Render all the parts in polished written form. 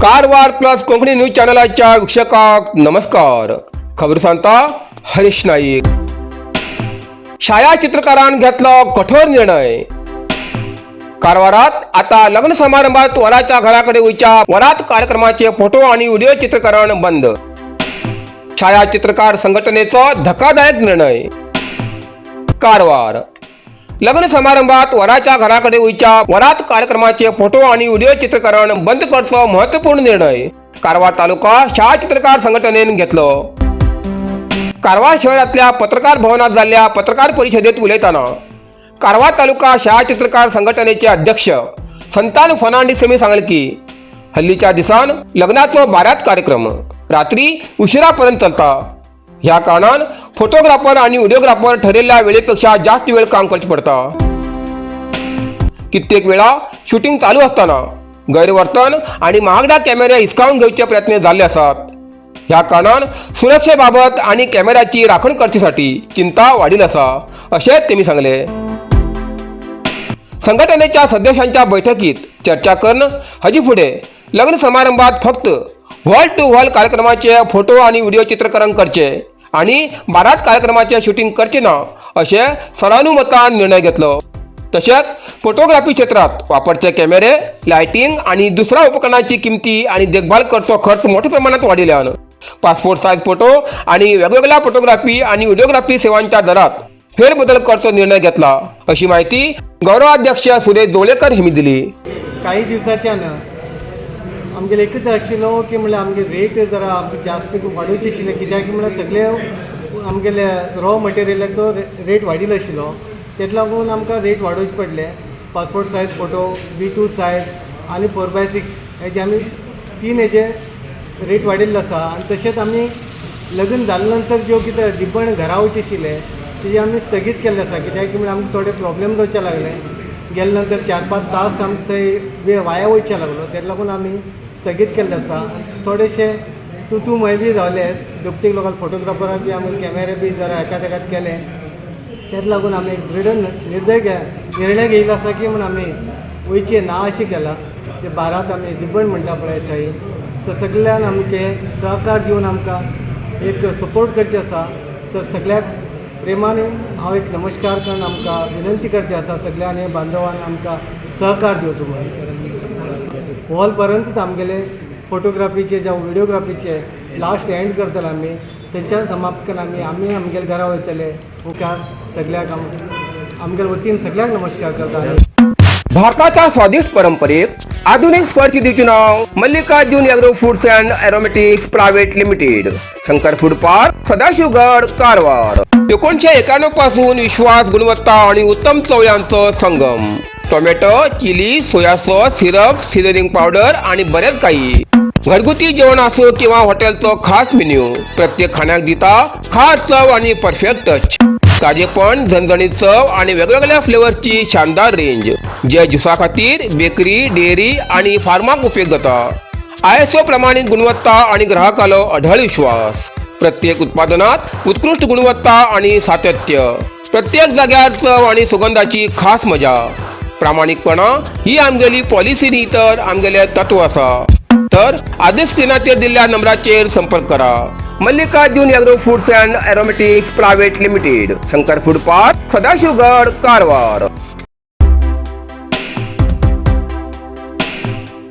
Karwar plus Konkani news चॅनलाच्या वीक्षकांक नमस्कार. खबर सांगता हरीश नाईक. छायाचित्रकारान घेतलो कठोर निर्णय. कारवारात आता लग्न समारंभात वराच्या घराकडे वयच्या वरात कार्यक्रमाचे फोटो आणि व्हिडिओ चित्रीकरण बंद. छायाचित्रकार संघटनेचो धक्कादायक निर्णय. कारवार. लग्न समारंभात वराच्या घराकडे वयच्या वरात कार्यक्रमाचे फोटो आणि व्हिडिओ चित्रीकरण बंद करचो महत्वपूर्ण निर्णय कारवार तालुका छायाचित्रकार संघटनेन घेतलो. कारवार शहरातल्या पत्रकार भवनात जाल्ल्या पत्रकार परिषदेत उलयताना कारवार तालुका छायाचित्रकार संघटनेचे अध्यक्ष संतान फर्नांडीस यांनी सांगले की हल्लीच्या दिसान लग्नाचो बारात कार्यक्रम रात्री उशिरापर्यंत चलता. ह्या कारणान फोटोग्राफर आणि व्हिडिओग्राफर ठरलेल्या वेळेपेक्षा जास्त वेळ काम करचे पडता. कित्येक वेळा शूटिंग चालू असताना गैरवर्तन आणि महागड्या कॅमेरे हिसकावून घेवचे प्रयत्न झाले असतात. ह्या कारणान सुरक्षेबाबत आणि कॅमेऱ्याची राखण करचेसाठी चिंता वाढील असा असे त्यांनी सांगले. संघटनेच्या सदस्यांच्या बैठकीत चर्चा करून हजी पुढे लग्न समारंभात फक्त व्हॉल टू व्हॉल कार्यक्रमाचे फोटो आणि व्हिडिओ चित्रीकरण करचे आणि बारात कार्यक्रमाचे शूटिंग करचे ना असे सर्वानुमतान निर्णय घेतलो. तसेच फोटोग्राफी क्षेत्रात वापरचे कॅमेरे, लायटिंग आणि दुसऱ्या उपकरणांची किंमती आणि देखभाल करचो खर्च मोठ्या प्रमाणात वाढिल्ल्यान पासपोर्ट साईज फोटो आणि वेगवेगळ्या फोटोग्राफी आणि व्हिडिओग्राफी सेवांच्या दरात फेरबदल करचो निर्णय घेतला अशी माहिती गौरवाध्यक्ष सुरेश जोळेकर हिमी दिली. काही दिवसाच्यान आमगेले एकच आशिल्लो की म्हणल्यार आमगे रेट जरा जास्त वाडोवची आशिल्ले कित्याक म्हणल्यार सगळे आमगेले रॉ मटेरियलाचो रेट वाडिल्लो आशिल्लो. तेका लागून आमकां रेट वाडोवचे पडले. Passport size photo, B2 size आनी 4x6 हेजे आमी 3 हेजे रेट वाडिल्लो आसा. आनी तशेंच आमी लग्न जाले नंतर ज्यो कितें दिपण घरा वयचे आशिल्ले तेजे आमी स्थगीत केल्ले आसा. कित्याक म्हणल्यार आमकां थोडे प्रॉब्लेम जावचे लागले. गेले नंतर 4-5 तास आमकां थंय वेळ वाया वयचे लागलो. तेका लागून आमी स्थगीत केल्ले आसा. थोडेशे तूं मय बी जावले. दोग लोकल फोटोग्राफराक बी आमी कॅमेरे बी जरा एकात केले. तेका लागून आमी एक दृढ निर्णय घेयलो आसा की म्हण आमी वयचे ना अशें केलां. ते बारात आमी दिबण म्हणटा पळय थंय तर सगळ्यान आमचे सहकार दिवन आमकां एक सपोर्ट करचे आसा. तर सगळ्याक प्रेमान हांव एक नमस्कार करून आमकां विनंती करचे आसा सगळ्यांनी बांधवान आमकां सहकार दिवचो म्हणून. हॉल पर्यंत आमगेले फोटोग्राफीचे जावं व्हिडिओग्राफीचे लास्ट एंड करतले आमी. थंयच्यान समाप्त करून आमी आमगेले घरा वयतले. मुखार सगळ्याक आमगेले वतीन सगळ्यांक नमस्कार करता. भारताच्या स्वादिष्ट परंपरेक आधुनिक स्पर्श दिवचे नाव Mallikarjun agro foods and aromatics private limited, Shankar food park, Sadashivgad, Karwar. 1991 पासून विश्वास, गुणवत्ता आणि उत्तम चव यांचो संगम. Tomato, chilli, soya sauce, syrup, seasoning powder आणि बरेच काही. घरगुती जेवण असो किंवा हॉटेलचो खास मेन्यू प्रत्येक खाण्याक दिता खास चव आणि परफेक्ट टच. ताजेपण, झणझणीत चव आणि वेगवेगळ्या फ्लेवरची शानदार रेंज जे ज्युसा खातीर, बेकरी, डेअरी आणि फार्माक उपयोग जाता. ISO प्रमाणित गुणवत्ता आणि ग्राहकालो अढळ विश्वास. प्रत्येक उत्पादनात उत्कृष्ट गुणवत्ता आणि सातत्य. प्रत्येक जाग्यार चव आणि सुगंधाची खास मजा. प्रामाणिकपणा ही आमगेली पॉलिसी न्ही तर आमगेले तत्व आसा. तर आदेश स्क्रीनाचेर दिल्ल्या नंबराचेर संपर्क करा. Mallikarjun agro foods and aromatics private limited, Shankar food park, Sadashivgad, Karwar.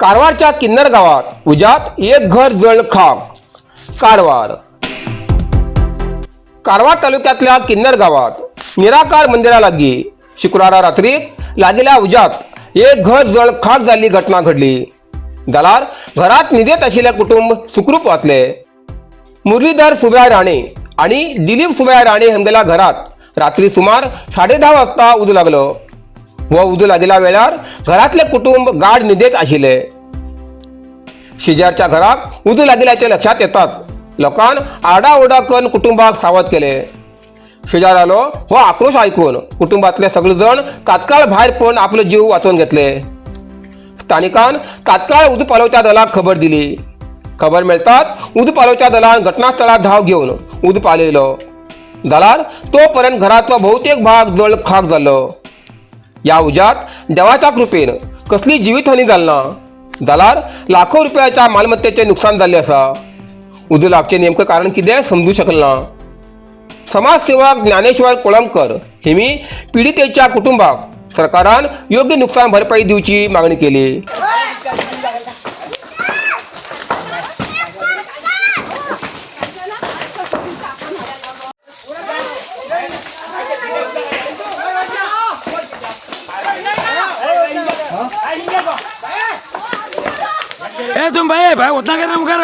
कारवारच्या किन्नर गावात उजात एक घर जळ खाक. कारवार. कारवार तालुक्यातल्या किन्नर गावात निराकार मंदिरा लागी शुक्रवारा रात्री लागलेल्या उजात एक घर जळ खाक जाल्ली घटना घडली. दलार घरात न्हिदेत आशिल्ले कुटुंब सुखरूप वाचले. मुरलीधर सुबैया राणे आणि दिलीप सुबैया राणे हांगेल्या घरात रात्री सुमार 10:30 वाजता उजो लागलो. व उजो लागिल्ल्या वेळार घरातले कुटुंब गाढ न्हिदेत आशिल्ले. शेजारच्या घराक उजो लागिल्ल्याचे लक्षात येताच लोकांन आरडाओरडा करून कुटुंबाक सावध केले. शेजारालो हो आक्रोश ऐकून कुटुंबातले सगळे जण तात्काळ भायर पडून आपलो जीव वाचवून घेतले. स्थानिकान तात्काळ उदो पालोवच्या दलाक खबर दिली. खबर मेळताच उदो पालोवच्या दलान घटनास्थळार धाव घेवन उदो पालयलो. दलार तोपर्यंत घराचो भोवतेक भाग जळ खाक जाल्लो. या उज्यात देवाच्या कृपेन कसली जिवीतहानी जाली ना. जाल्यार लाखो रुपयाच्या मालमत्तेचे नुकसान जाल्ले आसा. उजो लागचें नेमकं कारण कितें समजूं शकलें ना. समाजसेवक ज्ञानेश्वर कोळंबकर हेमी पिडीतेच्या कुटुंबाक सरकारान योग्य नुकसान भरपाई दिवची मागणी केली. ए तुम भाई भाई उतना कर मुखार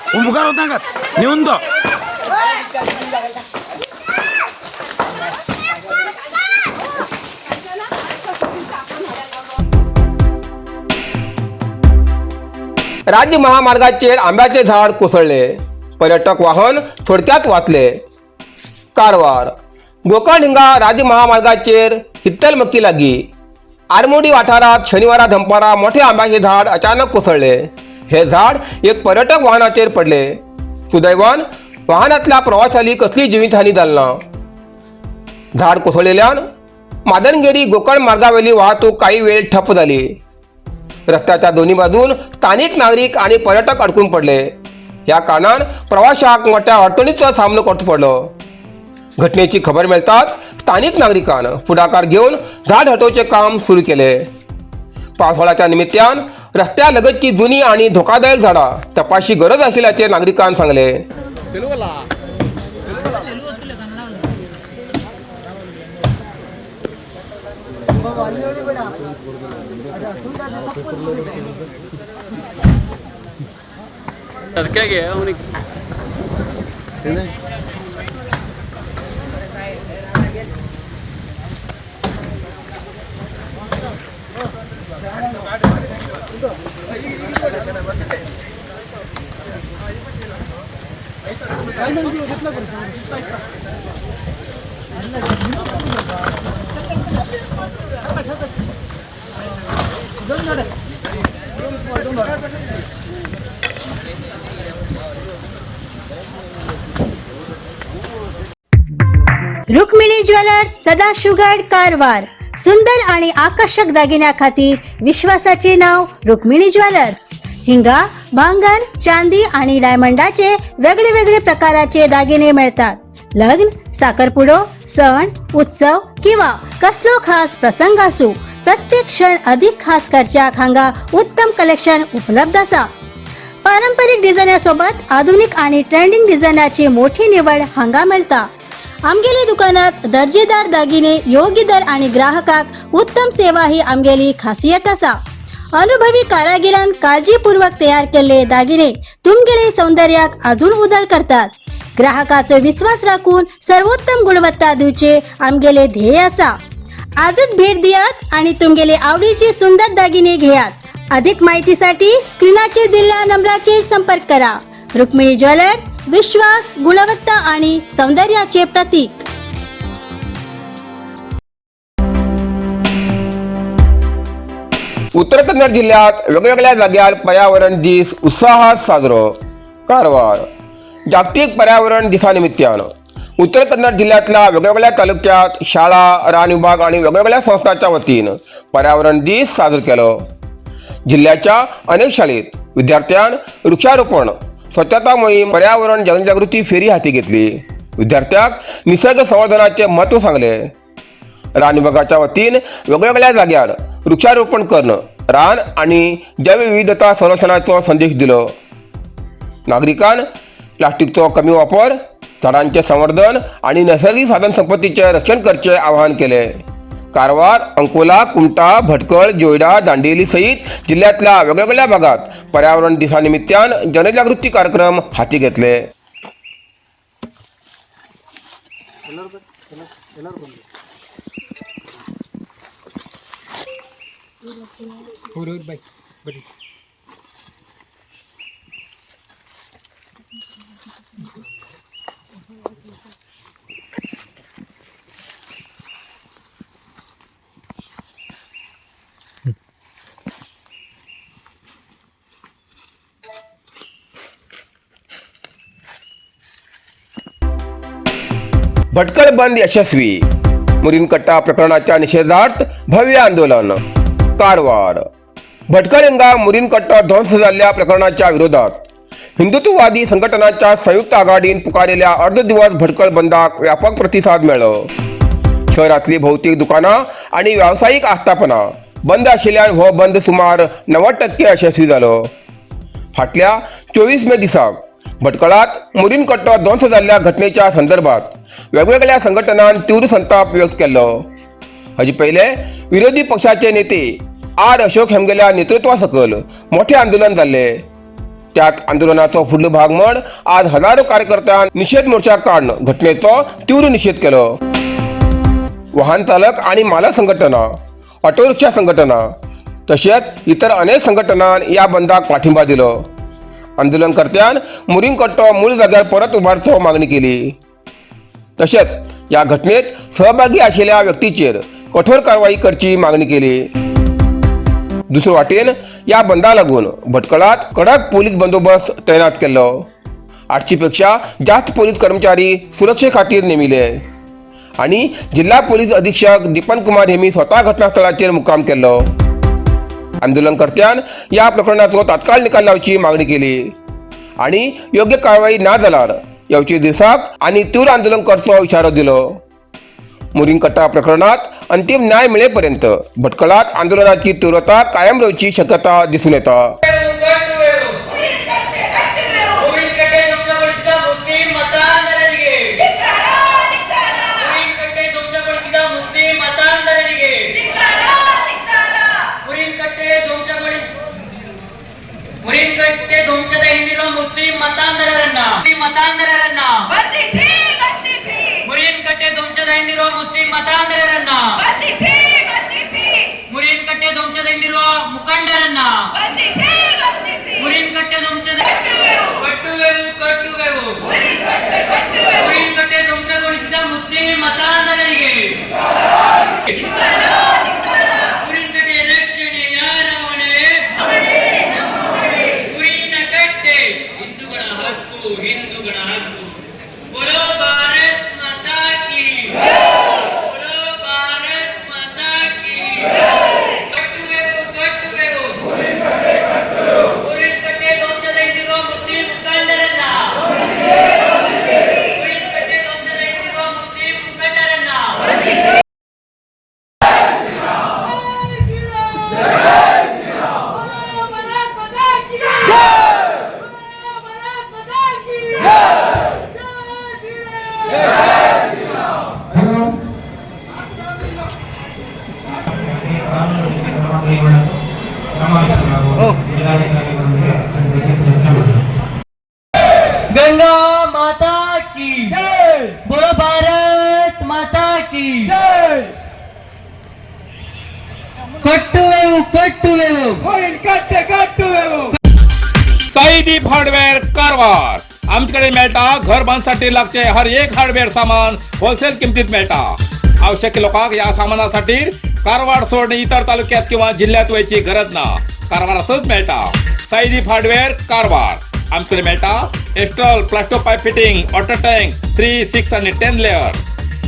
वो मुखार उतना कर निउन तो राज्य महामार्गाचेर आंब्याचे झाड कोसळले. पर्यटक वाहन थोडक्यात वाचले. कारवार गोकर्ण हिंगा राज्य महामार्गाचेर हित्तलमक्की लागीं आरमोडी वाठारात शनिवारा दनपारा मोठे आंब्याचे झाड अचानक कोसळले. हे झाड एक पर्यटक वाहनाचेर पडले. सुदैवान वाहनातल्या प्रवाशांनी कसली जिवीतहानी जाली ना. झाड कोसळलेल्यान मादनगेरी गोकर्ण मार्गावेली वाहतूक काही वेळ ठप्प झाली. रस्त्याच्या दोन्ही बाजून स्थानिक नागरिक आणि पर्यटक अडकून पडले. या कारणान प्रवाशांक मोठ्या अडचणीचो सामनो करचो पडलो. घटनेची खबर मेळताच स्थानिक नागरिकान पुढाकार घेऊन झाड हटोवचे काम सुरू केले. पावसाळ्याच्या निमित्तान रस्त्या लगतची जुनी आणि धोकादायक झाडां तपासची गरज असल्याचे नागरिकांन सांगले. क्या गया रुक्मिणी ज्वेलर्स सदाशिवगड कारवार. सुंदर आणि आकर्षक दागिन्या खातीर विश्वासाचे नाव रुक्मिणी ज्वेलर्स. हिंगा भांगर, चांदी आणि डायमंडाचे वेगळे वेगळे प्रकाराचे दागिने मिळतात. लग्न, साखरपुडो, सण, उत्सव किंवा कसलो खास प्रसंग असो, प्रत्येक क्षण अधिक खास करच्याक हांगा उत्तम कलेक्शन उपलब्ध असा. पारंपरिक डिझायनासोबत आधुनिक आणि ट्रेंडिंग डिझायनाची मोठी निवड हांगा मिळता. आमगेली दुकानात दर्जेदार दागिने, योग्य दर आणि ग्राहकाक उत्तम सेवा ही आमगेली खासियत असा. अनुभवी कारागिरान काळजीपूर्वक तयार केलेले दागिने तुमगेले सौंदर्याक अजून उदळ करतात. ग्राहकाचो विश्वास राखून सर्वोत्तम गुणवत्ता दिवचे आमगेले ध्येय असा. आजच भेट दियात आणि तुमगेले आवडीचे सुंदर दागिने घेयात. अधिक माहितीसाठी स्क्रीनाचेर दिलेल्या नंबराचेर संपर्क करा. रुक्मिणी ज्वेलर्स, विश्वास, गुणवत्ता आणि सौंदर्याचे प्रतीक. उत्तर कन्नड जिल्ह्यात वेगवेगळ्या जाग्यार पर्यावरण दीस उत्साहात साजरो. कारवार जागतिक पर्यावरण दिसा निमित्तान उत्तर कन्नड जिल्ह्यातल्या वेगवेगळ्या तालुक्यात शाळा, रान विभाग आणि वेगवेगळ्या संस्थांच्या वतीन पर्यावरण दीस साजरो केलो. जिल्ह्याच्या अनेक शाळेत विद्यार्थ्यांन वृक्षारोपण, स्वच्छता मोहीम, पर्यावरण जनजागृती फेरी हाती घेतली. विद्यार्थ्यांक निसर्ग संवर्धनाचे महत्त्व सांगले. रान विभागाच्या वतीन वेगवेगळ्या जाग्यार वृक्षारोपण करणं, रान आणि जैवविविधता संरक्षणाचो संदेश दिलो. नागरिकांन प्लास्टिकचो कमी वापर, झाडांचे संवर्धन आणि नैसर्गिक साधन संपत्तीचे रक्षण करचे आवाहन केले. कारवार, अंकोला, कुमटा, भटकळ, जोयडा, दांडेली सहित जिल्ह्यातल्या वेगवेगळ्या भागात पर्यावरण दिसानिमित्तान जनजागृती कार्यक्रम हाती घेतले. भटकळ बंद यशस्वी. मुरीनकट्टा प्रकरणाच्या निषेधार्थ भव्य आंदोलन. कारवार भटकळ हिंगा मुरीन कट्टा ध्वंस झालेल्या प्रकरणाच्या विरोधात हिंदुत्ववादी संघटनांच्या संयुक्त आघाडीन पुकारलेल्या अर्धदिवस भटकळ बंदाक व्यापक प्रतिसाद मेळ्ळो. शहरातली भौतिक दुकानां आणि व्यावसायिक आस्थापना बंद आशिल्ल्यान हो बंद सुमार 90% यशस्वी जालो. फाटल्या 24 मे दिसाक भटकळात मुरीन कट्टो ध्वंस जाल्ल्या घटनेच्या संदर्भात वेगवेगळ्या संघटनांनी तीव्र संताप व्यक्त केलो. हाचे पयले विरोधी पक्षाचे नेते आर अशोक हेमगेल्या नेतृत्वा सकल मोठे आंदोलन जाल्ले. त्यात आंदोलनाचो फुडलो भाग म्हण आज हजारो कार्यकर्त्यांनी निषेध मोर्चा काढून घटनेचो तीव्र निषेध केलो. वाहन चालक आणि मालक संघटना, ऑटो रिक्षा संघटना तशेंच इतर अनेक संघटनांनी या बंदाक पाठिंबा दिलो. आंदोलनकर्त्यान मुरीन कट्टो मूळ जाग्यार परत उबारचो मागणी केली. तशेंच या घटनेत सहभागी आशिल्ल्या व्यक्तींचेर कठोर कारवाई करची मागणी केली. दुसरे वाटेन या बंदा लागून भटकळात कडक पोलीस बंदोबस्त तैनात केलो. 800 पेक्षा जास्त पोलीस कर्मचारी सुरक्षे खातीर नेमिले आणि जिल्हा पोलीस अधीक्षक दीपन कुमार हेमी स्वतः घटनास्थळाचेर मुक्काम केलो. आंदोलनकर्त्यान या प्रकरणाचो तात्काळ निकाल लावची मागणी केली आणि योग्य कारवाई ना जाल्यार येवचे दिसाक आणि तीव्र आंदोलन करचो इशारो दिलो. मुरीन कट्टा प्रकरणात अंतिम न्याय मिळेपर्यंत भटकळात आंदोलनाची तीव्रता कायम रावची शक्यता दिसून येता. ಮುರಿನ್ಕಟ್ಟೆ ಧ್ವಂಸದ ಹಿಂದಿರುವ ಮುಸ್ಲಿಂ ಮತಾಂಧರರನ್ನ ಮುರಿನ್ಕಟ್ಟೆ ಧ್ವಂಸದ ಹಿಂದಿರುವ ಮುಸ್ಲಿಂ ಮತಾಂಧರರನ್ನ ಮುರಿನ್ಕಟ್ಟೆ ಧ್ವಂಸದ ಹಿಂದಿರುವ ಮುಖಂಡರನ್ನ ಮುರಿನ್ಕಟ್ಟೆ ಧ್ವಂಸದ ಕಟ್ಟುವೆವು ಮುರಿನ್ಕಟ್ಟೆ ಧ್ವಂಸಗೊಳಿಸಿದ ಮುಸ್ಲಿಂ ಮತಾಂಧರರಿಗೆ ಮುರಿನ್ಕಟ್ಟೆ ರಕ್ಷಣೆ ಯಾರ ಹೊಣೆ? ಹಿಂದೂಗಳ ಹಕ್ಕು. ಬೋಲೋ ಭಾರತ್ ಮಾತಾ ಕಿ, ಬೋಲೋ ಭಾರತ್ ಮಾತಾ ಕಿ. ಕಟ್ಟುವೆವು ಮುರಿನ್ಕಟ್ಟೆ ಧ್ವಂಸದ ಹಿಂದಿರುವ ಮುಸ್ಲಿಂ ಮುಖಂಡರನ್ನ ಮುರಿನ್ಕಟ್ಟೆ ಧ್ವಂಸದ ಹಿಂದಿರುವ ಮುಸ್ಲಿಂ ಮುಖಂಡರನ್ನ गंगा माता की जय, बोलो भारत माता की जय. कट्टुवेವು साईदीप हार्डवेअर कारवार. आमच्याकडे मेळटा घर बांधसाठी लागचे हर एक हार्डवेअर सामान होलसेल किमतीत मेळटा. आवश्यक लोकांक या सामानासाठी कारवार सोडून इतर तालुक्यात किंवा जिल्ह्यात वयची गरज ना. कारवारातच मेळटा. साईदीप हार्डवेअर कारवार. आमच्याकडे मेळटा Astral Plasto pipe fitting, water tank 3, 6 आणि 10 लेअर,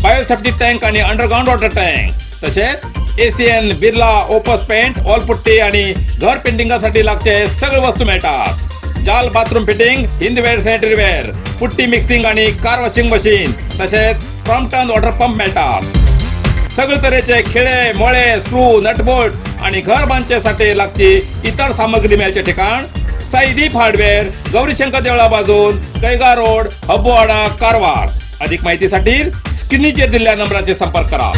बायोसेफ्टी टँक आणि अंडरग्राउंड वॉटर टँक, तसेच एसीएन, Birla, Opus paint, wall putty आणि घर पेंटिंगासाठी लागचे सगळे वस्तू मिळतात. जाल bathroom fitting, Hindware, sanitary ware, putty mixing आणि कार वॉशिंग मशीन, तसेच क्रॉम्प्टन वॉटर पंप मिळतात. सगळे तऱ्हेचे खिळे, मोळे, स्क्रू, नटबोल्ट आणि घर बांधण्यासाठी लागची इतर सामग्री मिळायचे ठिकाण साईदीप हार्डवेअर, गौरीशंकर देवळा बाजून, कैगा रोड, हब्बुवाडा, कारवार. अधिक माहितीसाठी स्क्रीनवर दिलेल्या नंबराचे संपर्क करा.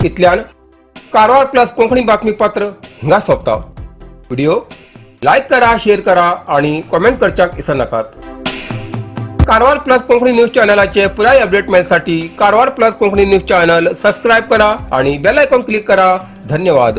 इतल्यान कारवार प्लस कोंकणी बातमीपत्र हिंगा सोंपता. व्हिडिओ लाईक करा, शेअर करा आणि कमेंट करच्याक विसरू नाकात. कारवार प्लस कोंकणी न्यूज चॅनलाचे पुराय अपडेट मिळण्यासाठी Karwar plus Konkani news channel subscribe करा आणि बेल आयकॉन क्लिक करा. धन्यवाद.